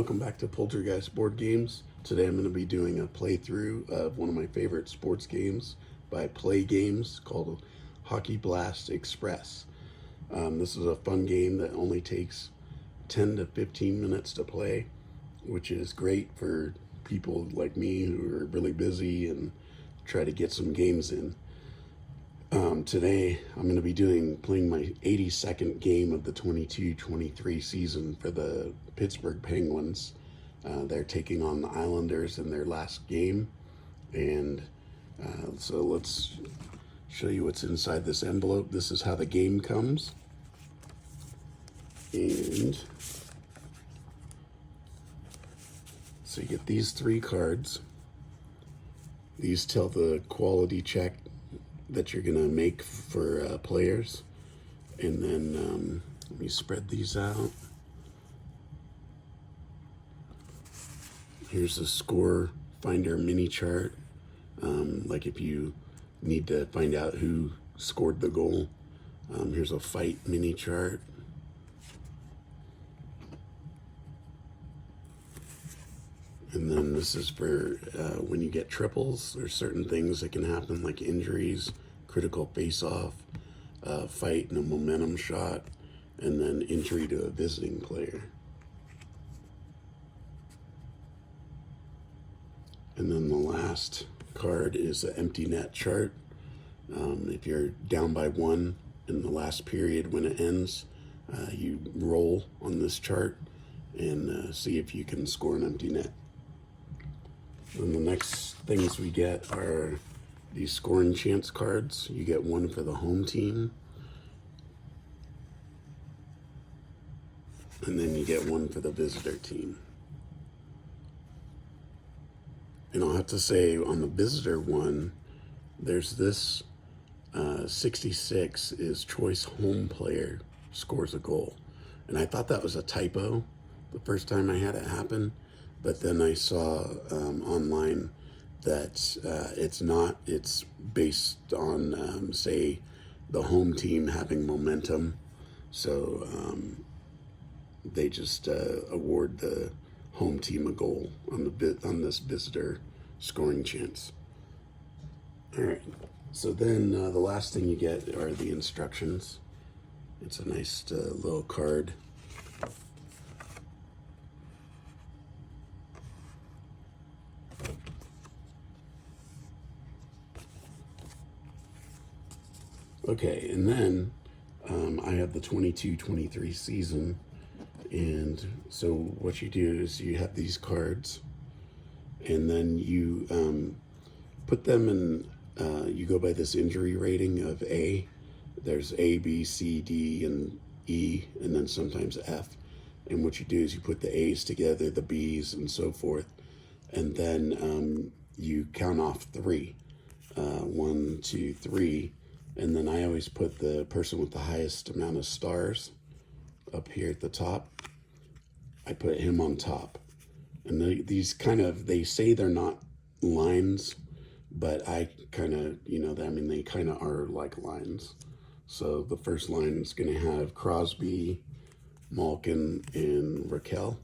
welcome back to Poltergeist Board Games. Today I'm going to be doing a playthrough of one of my favorite sports games by Play Games called Hockey Blast Express. This is a fun game that only takes 10 to 15 minutes to play, which is great for people like me who are really busy and try to get some games in. Today I'm going to be playing my 82nd game of the 22-23 season for the Pittsburgh Penguins. They're taking on the Islanders in their last game, and so let's show you what's inside this envelope. This is how the game comes, and so you get these 3 cards. These tell the quality check that you're gonna make for players, and then let me spread these out. Here's a score finder mini chart, like if you need to find out who scored the goal. Here's a fight mini chart. And then this is for when you get triples. There's certain things that can happen, like injuries, critical face-off, fight and a momentum shot, and then injury to a visiting player. And then the last card is an empty net chart. If you're down by 1 in the last period when it ends, you roll on this chart and see if you can score an empty net. And the next things we get are these scoring chance cards. You get 1 for the home team, and then you get 1 for the visitor team. And I'll have to say, on the visitor one, there's this 66 is choice home player scores a goal. And I thought that was a typo the first time I had it happen. But then I saw online that it's not. It's based on, say, the home team having momentum. So they just award the home team a goal on this visitor scoring chance. All right. So then the last thing you get are the instructions. It's a nice little card. Okay, and then I have the 22-23 season, and so what you do is you have these cards, and then you put them in, you go by this injury rating of A. There's A, B, C, D, and E, and then sometimes F. And what you do is you put the A's together, the B's, and so forth, and then you count off 3. 1, 2, 3. And then I always put the person with the highest amount of stars up here at the top. I put him on top. And these kind of, they say they're not lines, but I kind of, they kind of are like lines. So the first line is going to have Crosby, Malkin, and Raquel.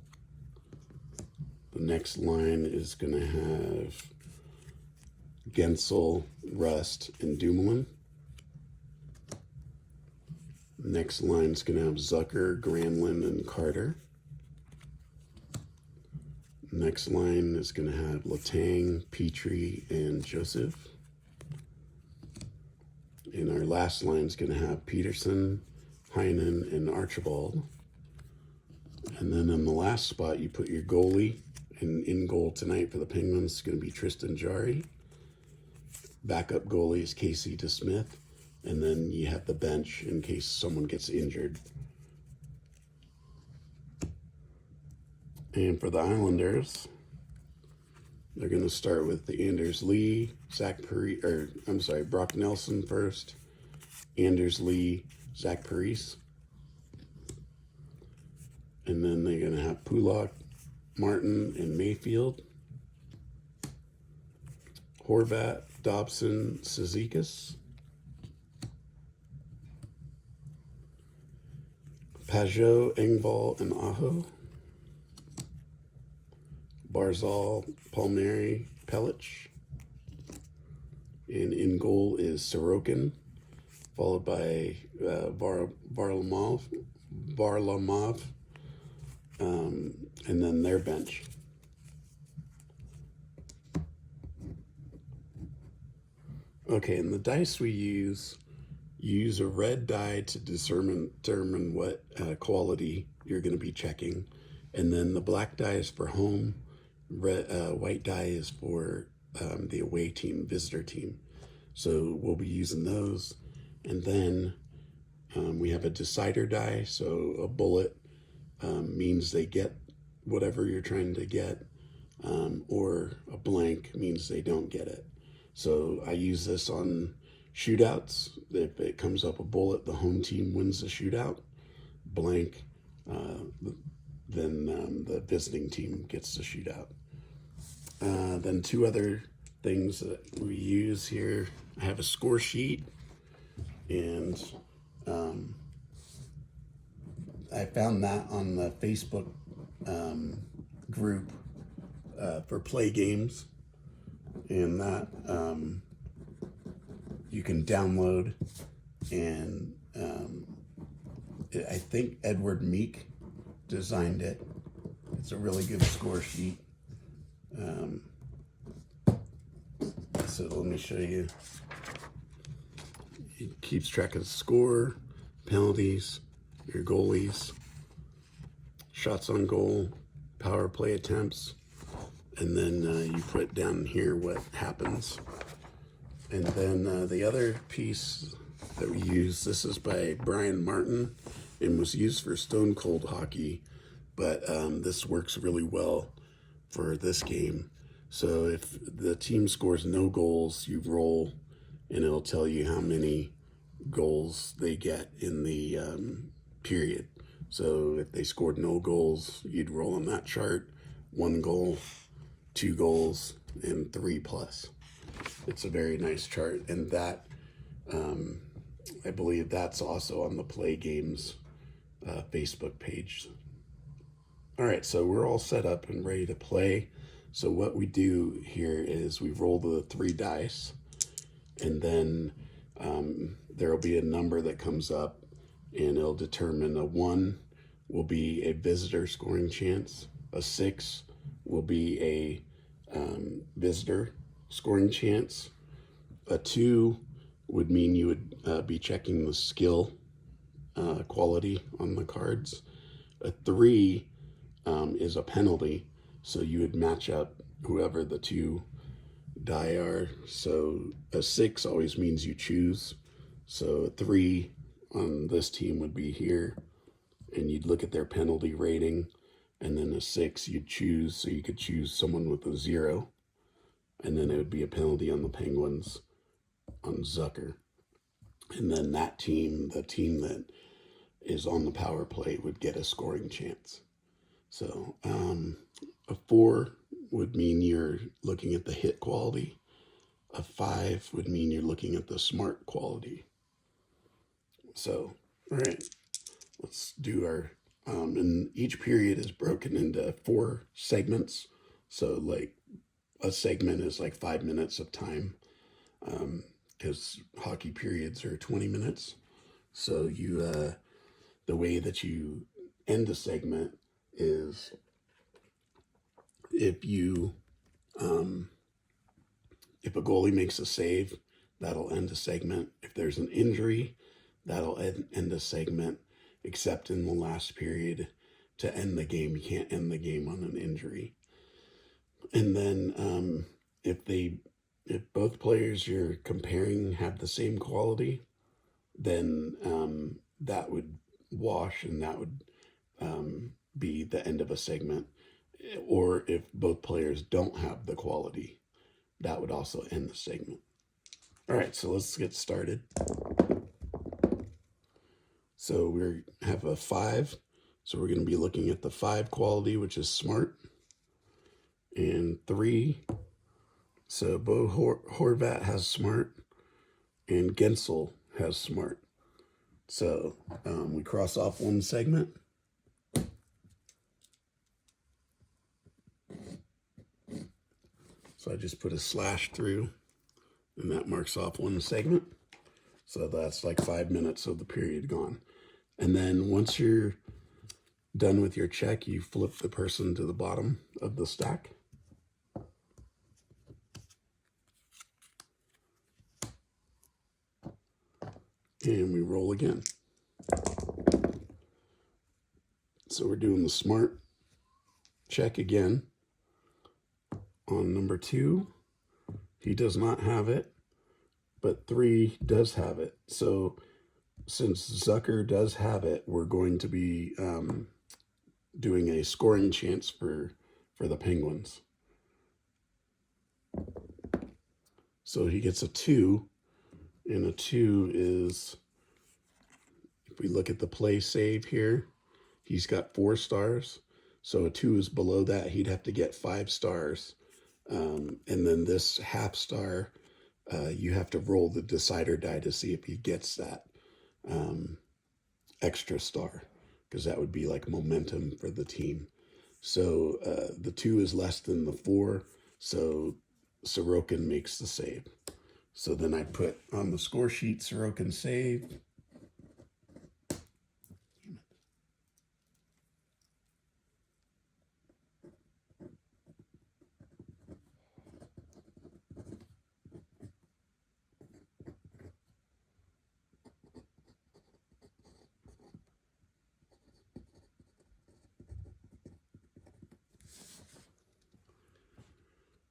The next line is going to have Gensel, Rust, and Dumoulin. Next line is going to have Zucker, Granlund, and Carter. Next line is going to have Letang, Petrie, and Joseph. And our last line is going to have Peterson, Heinen, and Archibald. And then in the last spot, you put your goalie. And in goal tonight for the Penguins is going to be Tristan Jarry. Backup goalie is Casey DeSmith. And then you have the bench in case someone gets injured. And for the Islanders, they're going to start with the Anders Lee, Brock Nelson first, Anders Lee, Zach Parise. And then they're going to have Pulak, Martin, and Mayfield. Horvat, Dobson, Cizikas. Pajot, Engvall, and Aho. Barzal, Palmieri, Pelic. And in goal is Sorokin, followed by Varlamov, and then their bench. Okay, and the dice we use a red die to determine what quality you're going to be checking, and then the black die is for home, white die is for the away team, visitor team. So we'll be using those, and then we have a decider die. So a bullet means they get whatever you're trying to get, or a blank means they don't get it. So I use this on shootouts. If it comes up a bullet, the home team wins the shootout. Blank, then the visiting team gets the shootout. Then two other things that we use here. I have a score sheet, and I found that on the Facebook group for play games, and that you can download, and I think Edward Meek designed it. It's a really good score sheet. So let me show you. It keeps track of the score, penalties, your goalies, shots on goal, power play attempts, and then you put down here what happens. And then the other piece that we use, this is by Brian Martin and was used for Stone Cold Hockey, but this works really well for this game. So if the team scores no goals, you roll, and it'll tell you how many goals they get in the period. So if they scored no goals, you'd roll on that chart: 1 goal, 2 goals, and 3+. It's a very nice chart, and that I believe that's also on the Play Games Facebook page. All right, so we're all set up and ready to play. So what we do here is we roll the 3 dice, and then there will be a number that comes up, and it'll determine a 1 will be a visitor scoring chance, a 6 will be a visitor scoring chance, a 2 would mean you would be checking the skill quality on the cards, a 3 is a penalty, so you would match up whoever the 2 die are. So a 6 always means you choose, so a 3 on this team would be here, and you'd look at their penalty rating, and then a 6 you'd choose, so you could choose someone with a 0, and then it would be a penalty on the Penguins on Zucker, and then that team, the team that is on the power play, would get a scoring chance. So a 4 would mean you're looking at the hit quality. A 5 would mean you're looking at the smart quality. So, all right, let's do our, and each period is broken into 4 segments. So like a segment is like 5 minutes of time, because hockey periods are 20 minutes. So you, the way that you end a segment is if you, if a goalie makes a save, that'll end a segment. If there's an injury, that'll end a segment, except in the last period to end the game. You can't end the game on an injury. And then if both players you're comparing have the same quality, then that would wash, and that would be the end of a segment. Or if both players don't have the quality, that would also end the segment. All right, so let's get started. So we have a 5. So we're going to be looking at the 5 quality, which is smart. And 3. So Bo Horvat has smart, and Gensel has smart. So we cross off 1 segment. So I just put a slash through, and that marks off one segment. So that's like 5 minutes of the period gone. And then once you're done with your check, you flip the person to the bottom of the stack. And we roll again. So we're doing the smart check again. On number 2, he does not have it, but 3 does have it. So since Zucker does have it, we're going to be doing a scoring chance for the Penguins. So he gets a 2, and a 2 is, if we look at the play save here, he's got 4 stars. So a 2 is below that. He'd have to get 5 stars. And then this half star, you have to roll the decider die to see if he gets that extra star, because that would be like momentum for the team. So the 2 is less than the 4, so Sorokin makes the save. So then I put on the score sheet Sorokin save.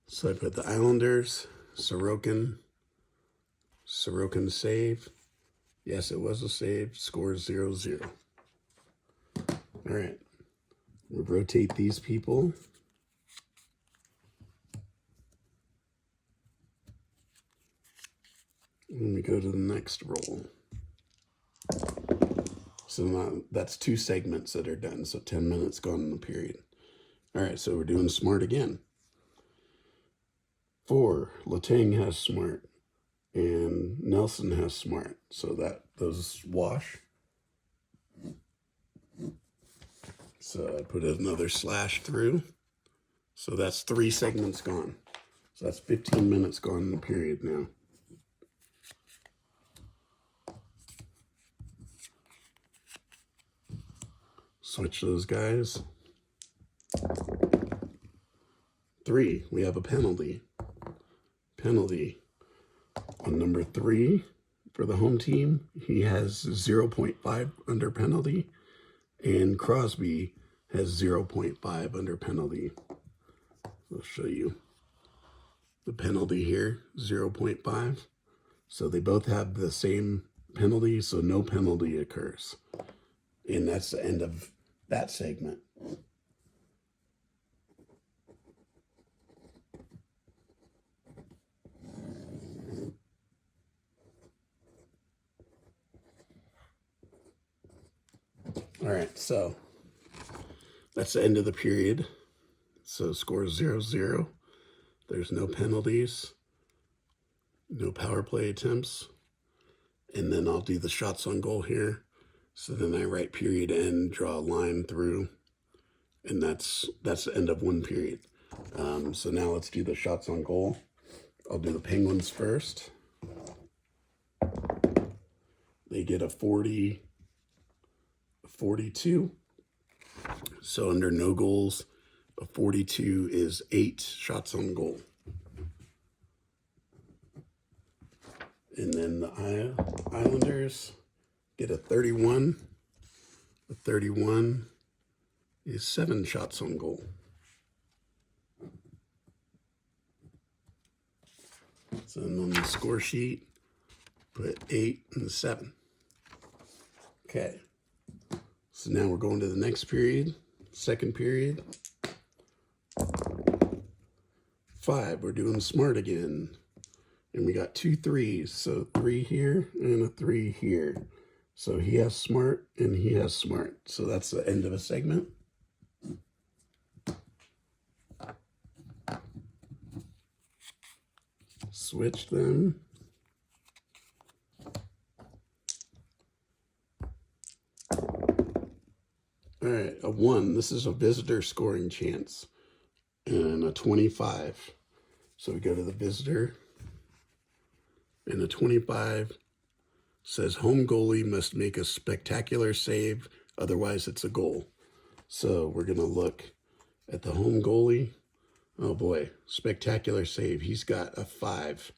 So I put the Islanders, Sorokin save. Yes, it was a save. Score 0-0. All right. We rotate these people. And we go to the next roll. So now that's 2 segments that are done. So 10 minutes gone in the period. All right, so we're doing smart again. 4, Letang has smart, and Nelson has smart. So that those wash. So I put another slash through. So that's 3 segments gone. So that's 15 minutes gone in the period now. Switch those guys. 3, we have a penalty. Penalty on number 3 for the home team. He has 0.5 under penalty, and Crosby has 0.5 under penalty. I'll show you the penalty here, 0.5. So they both have the same penalty, so no penalty occurs. And that's the end of that segment. All right, so that's the end of the period. So score 0-0. There's no penalties, no power play attempts. And then I'll do the shots on goal here. So then I write period end, draw a line through, and that's the end of one period. So now let's do the shots on goal. I'll do the Penguins first. They get a 42. So under no goals, a 42 is 8 shots on goal. And then the Islanders get a 31. A 31 is 7 shots on goal. So then on the score sheet, put 8 and 7. Okay. So now we're going to the next period, second period. 5, we're doing smart again. And we got 2 3s, so 3 here and a 3 here. So he has smart and he has smart. So that's the end of a segment. Switch them. All right, a 1. This is a visitor scoring chance. And a 25. So we go to the visitor, and the 25 says home goalie must make a spectacular save, otherwise it's a goal. So we're going to look at the home goalie. Oh boy, spectacular save. He's got a 5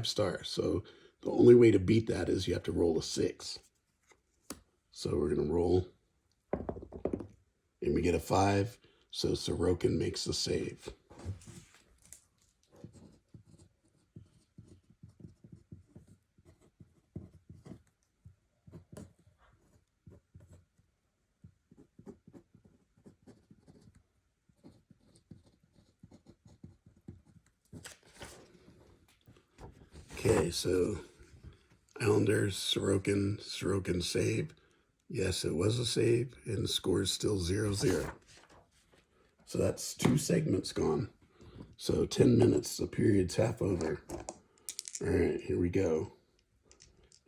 star. So the only way to beat that is you have to roll a 6. So we're going to roll, and we get a 5. So Sorokin makes the save. Okay, so Islanders, Sorokin save. Yes, it was a save, and the score is still 0-0. So that's 2 segments gone. So 10 minutes, the period's half over. All right, here we go.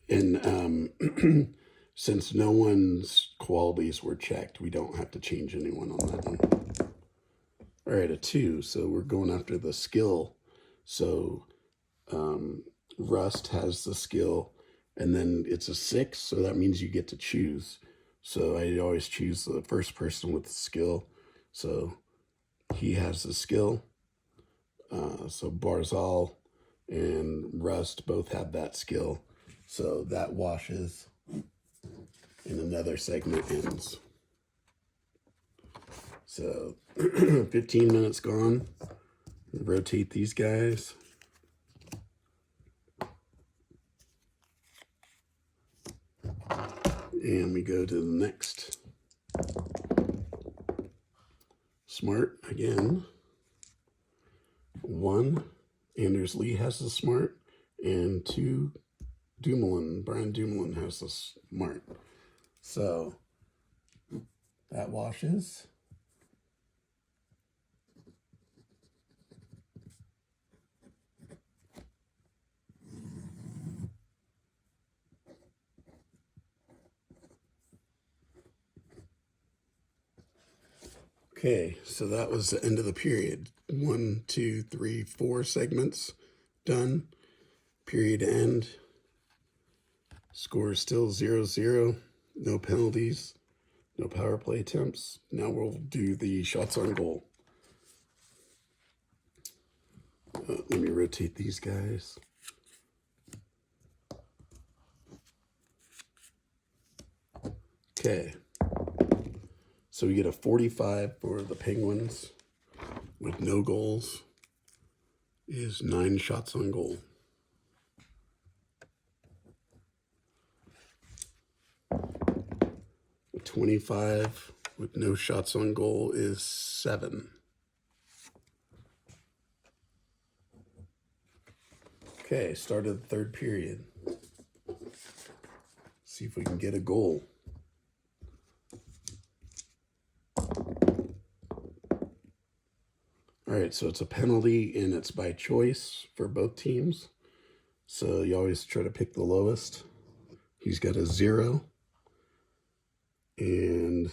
And since no one's qualities were checked, we don't have to change anyone on that one. All right, a 2, so we're going after the skill. So Rust has the skill, and then it's a 6, so that means you get to choose. So I always choose the first person with the skill. So he has the skill. So Barzal and Rust both have that skill. So that washes, and another segment ends. So 15 minutes gone. Rotate these guys. And we go to the next. Smart again. 1, Anders Lee has the smart, and 2, Brian Dumoulin has the smart. So that washes. Okay, so that was the end of the period. 1, 2, 3, 4 segments done. Period end. Score is still 0-0. No penalties. No power play attempts. Now we'll do the shots on goal. Let me rotate these guys. Okay. So we get a 45 for the Penguins with no goals. Is 9 shots on goal. A 25 with no shots on goal is 7. Okay, started the third period. See if we can get a goal. All right, so it's a penalty, and it's by choice for both teams. So you always try to pick the lowest. He's got a 0. And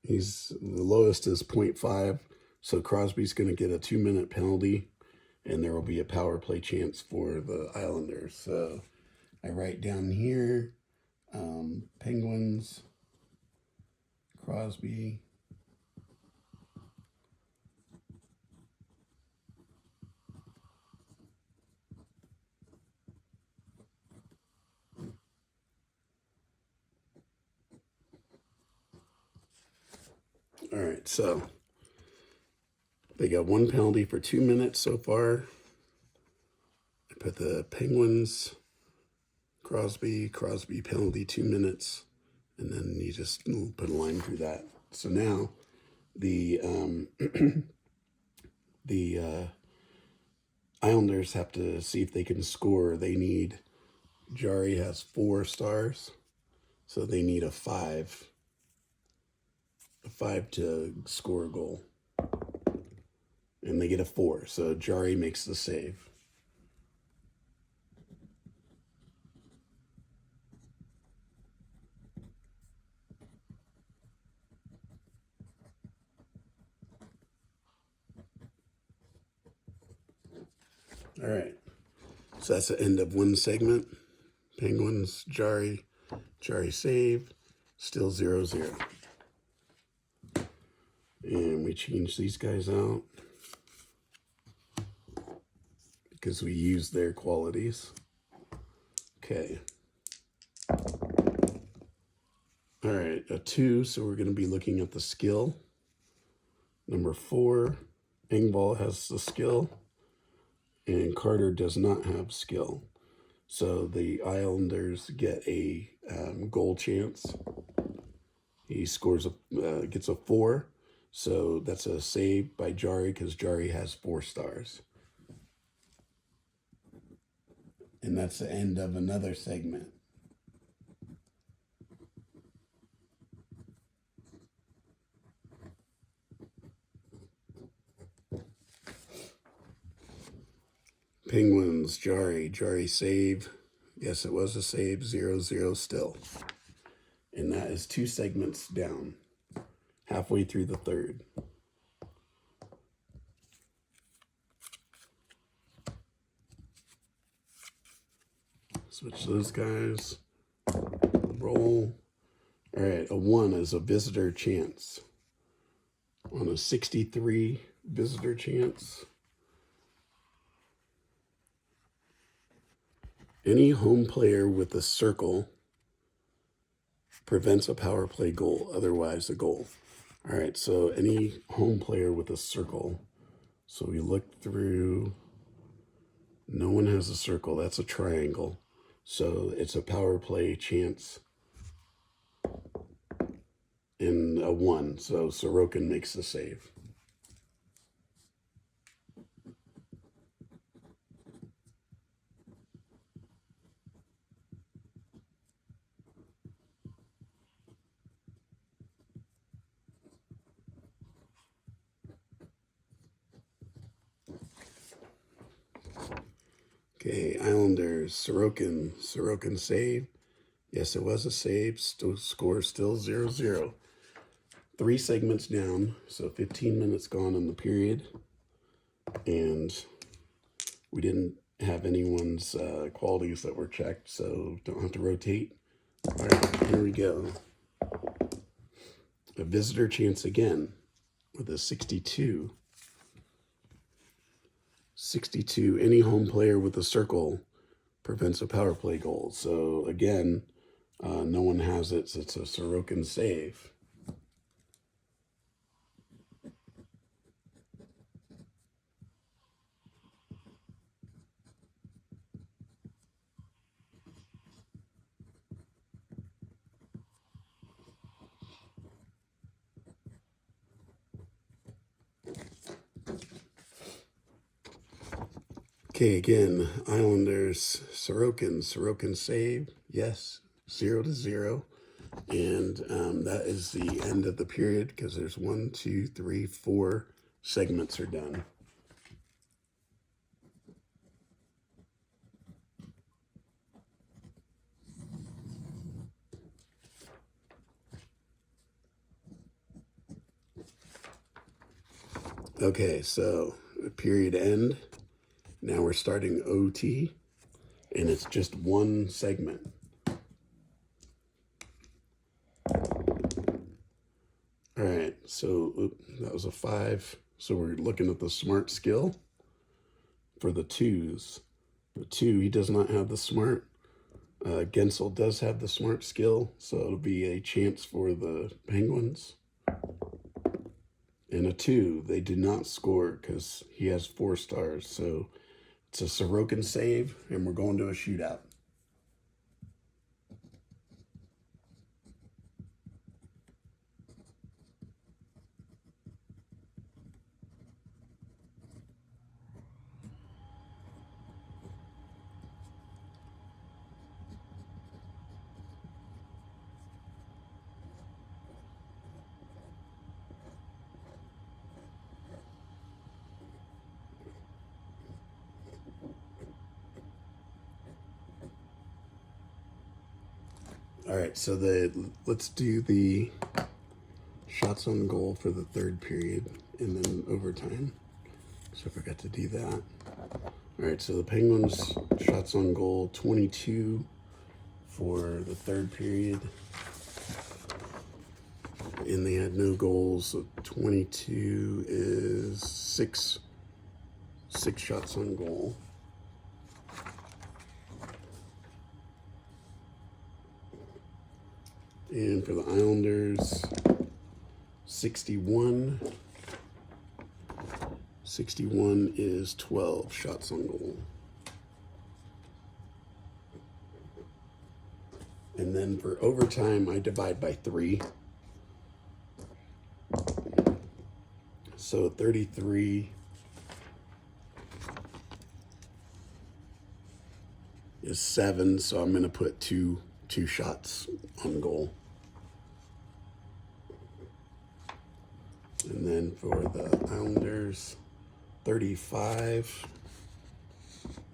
the lowest is 0.5. So Crosby's going to get a 2-minute penalty, and there will be a power play chance for the Islanders. So I write down here, Penguins, Crosby, all right, so they got 1 penalty for 2 minutes so far. I put the Penguins, Crosby penalty 2 minutes, and then you just put a line through that. So now the the Islanders have to see if they can score. They need, Jari has 4 stars, so they need a 5 to score a goal. And they get a 4, so Jari makes the save. All right. So that's the end of one segment. Penguins, Jari, Jari save, still 0-0. And we change these guys out because we use their qualities. Okay. All right, a 2, so we're going to be looking at the skill. Number 4, Engvall has the skill, and Carter does not have skill. So the Islanders get a goal chance. He scores gets a 4, so that's a save by Jari because Jari has 4 stars. And that's the end of another segment. Penguins, Jari save. Yes, it was a save, 0-0 still. And that is 2 segments down, halfway through the third. Switch those guys. Roll. All right, a 1 is a visitor chance. On a 63 visitor chance, any home player with a circle prevents a power play goal, otherwise a goal. All right, so any home player with a circle. So we look through, no one has a circle, that's a triangle. So it's a power play chance in a 1, so Sorokin makes the save. Okay, Islanders, Sorokin save. Yes, it was a save. Score still 0-0. 3 segments down, so 15 minutes gone in the period. And we didn't have anyone's qualities that were checked, so don't have to rotate. All right, here we go. A visitor chance again with a 62. 62, any home player with a circle prevents a power play goal. So again, no one has it, so it's a Sorokin save. Okay, again, Islanders, Sorokin save. Yes, 0-0. And that is the end of the period because there's 1, 2, 3, 4 segments are done. Okay, so period end. Now we're starting OT, and it's just 1 segment. All right, so that was a 5. So we're looking at the smart skill for the 2s. The 2, he does not have the smart. Gensel does have the smart skill, so it'll be a chance for the Penguins. And a 2, they did not score because he has 4 stars. So it's a Sorokin save, and we're going to a shootout. All right, so let's do the shots on goal for the third period and then overtime. So I forgot to do that. All right, so the Penguins shots on goal 22 for the third period. And they had no goals, so 22 is six shots on goal. And for the Islanders, 61 is 12 shots on goal. And then for overtime, I divide by 3. So 33 is 7, so I'm going to put two shots on goal. And then for the Islanders, 35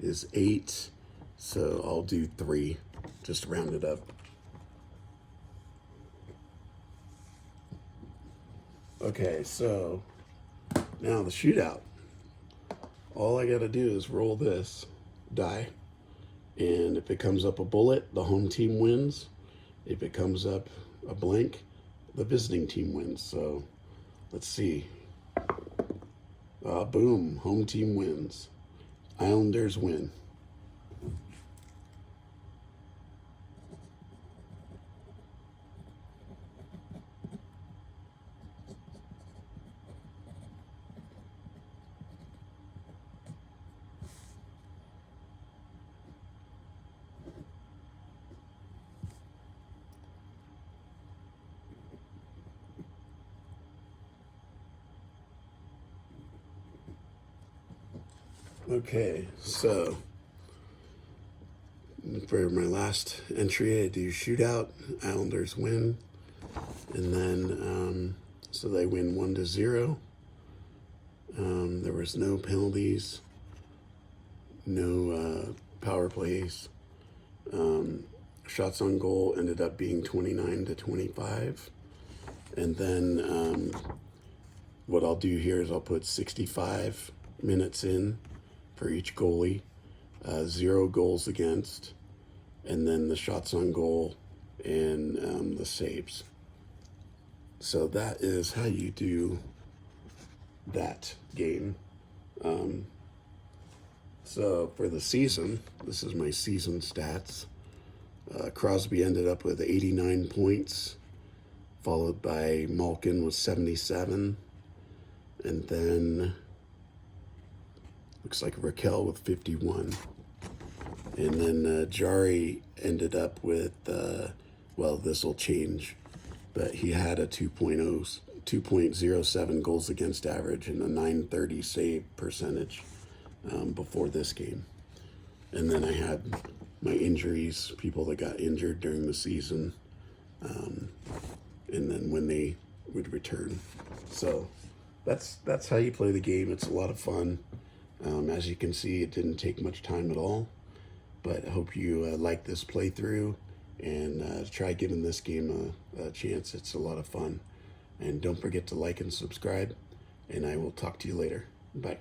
is 8, so I'll do 3, just round it up. Okay, so now the shootout. All I gotta do is roll this die, and if it comes up a bullet, the home team wins. If it comes up a blank, the visiting team wins. So let's see. Boom, home team wins. Islanders win. Okay, so for my last entry, I do shootout. Islanders win, and then so they win 1-0. There was no penalties, no power plays. Shots on goal ended up being 29-25, and then what I'll do here is I'll put 65 minutes in for each goalie, 0 goals against, and then the shots on goal and the saves. So that is how you do that game. So for the season, this is my season stats. Crosby ended up with 89 points, followed by Malkin with 77, and then looks like Raquel with 51. And then Jari ended up with, well, this will change, but he had a 2.07 goals against average and a 930 save percentage before this game. And then I had my injuries, people that got injured during the season, and then when they would return. So that's how you play the game. It's a lot of fun. As you can see, it didn't take much time at all, but I hope you like this playthrough and try giving this game a chance. It's a lot of fun. And don't forget to like and subscribe, and I will talk to you later. Bye.